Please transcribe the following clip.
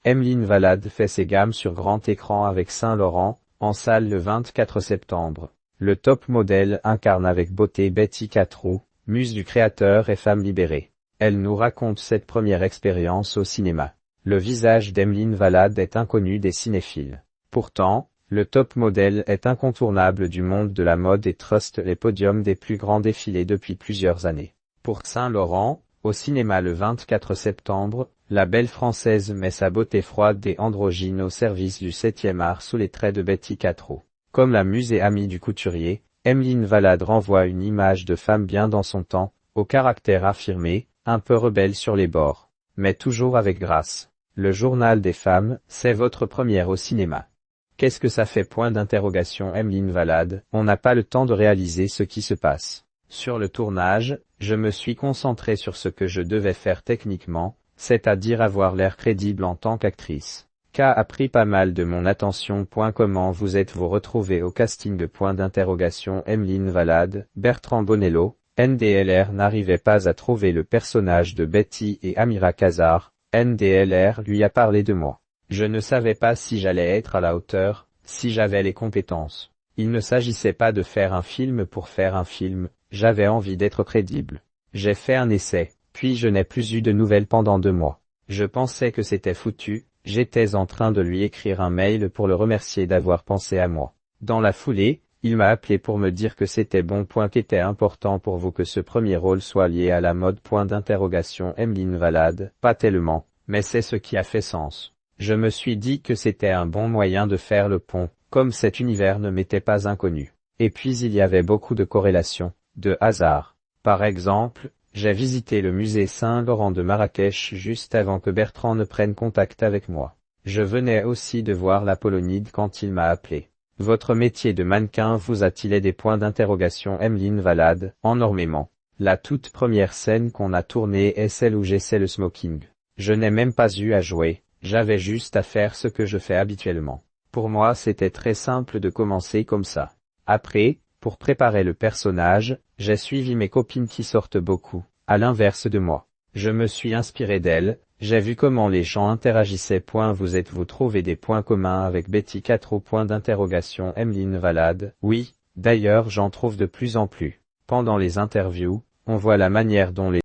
Emeline Valade fait ses gammes sur grand écran avec Saint Laurent, en salle le 24 septembre. Le top modèle incarne avec beauté Betty Catroux, muse du créateur et femme libérée. Elle nous raconte cette première expérience au cinéma. Le visage d'Emeline Valade est inconnu des cinéphiles. Pourtant, le top modèle est incontournable du monde de la mode et truste les podiums des plus grands défilés depuis plusieurs années. Pour Saint Laurent, au cinéma le 24 septembre, la belle Française met sa beauté froide et androgyne au service du 7e art sous les traits de Betty Catroux. Comme la muse et amie du couturier, Emeline Valade renvoie une image de femme bien dans son temps, au caractère affirmé, un peu rebelle sur les bords, mais toujours avec grâce. Le journal des femmes, c'est votre première au cinéma. Qu'est-ce que ça fait? Point d'interrogation. Emeline Valade, on n'a pas le temps de réaliser ce qui se passe. Sur le tournage, je me suis concentré sur ce que je devais faire techniquement, c'est-à-dire avoir l'air crédible en tant qu'actrice. Qu'a a pris pas mal de mon attention. Comment vous êtes-vous retrouvé au casting de point d'interrogation? Emeline Valade, Bertrand Bonello, NDLR n'arrivait pas à trouver le personnage de Betty et Amira Khazar, NDLR lui a parlé de moi. Je ne savais pas si j'allais être à la hauteur, si j'avais les compétences. Il ne s'agissait pas de faire un film pour faire un film, j'avais envie d'être crédible. J'ai fait un essai, puis je n'ai plus eu de nouvelles pendant 2 mois. Je pensais que c'était foutu, j'étais en train de lui écrire un mail pour le remercier d'avoir pensé à moi. Dans la foulée, il m'a appelé pour me dire que c'était bon. Qu'était important pour vous que ce premier rôle soit lié à la mode? Point d'interrogation. Emeline Valade, pas tellement, mais c'est ce qui a fait sens. Je me suis dit que c'était un bon moyen de faire le pont, comme cet univers ne m'était pas inconnu. Et puis il y avait beaucoup de corrélations, de hasard. Par exemple, j'ai visité le musée Saint-Laurent de Marrakech juste avant que Bertrand ne prenne contact avec moi. Je venais aussi de voir l'Apollonide quand il m'a appelé. Votre métier de mannequin vous a-t-il aidé? Point d'interrogation. Emeline Valade, énormément. La toute première scène qu'on a tournée est celle où j'essaie le smoking. Je n'ai même pas eu à jouer. J'avais juste à faire ce que je fais habituellement. Pour moi c'était très simple de commencer comme ça. Après, pour préparer le personnage, j'ai suivi mes copines qui sortent beaucoup, à l'inverse de moi. Je me suis inspiré d'elles, j'ai vu comment les gens interagissaient. Vous êtes-vous trouvé des points communs avec Betty Catroux? Point d'interrogation. Emeline Valade, oui, d'ailleurs j'en trouve de plus en plus. Pendant les interviews, on voit la manière dont les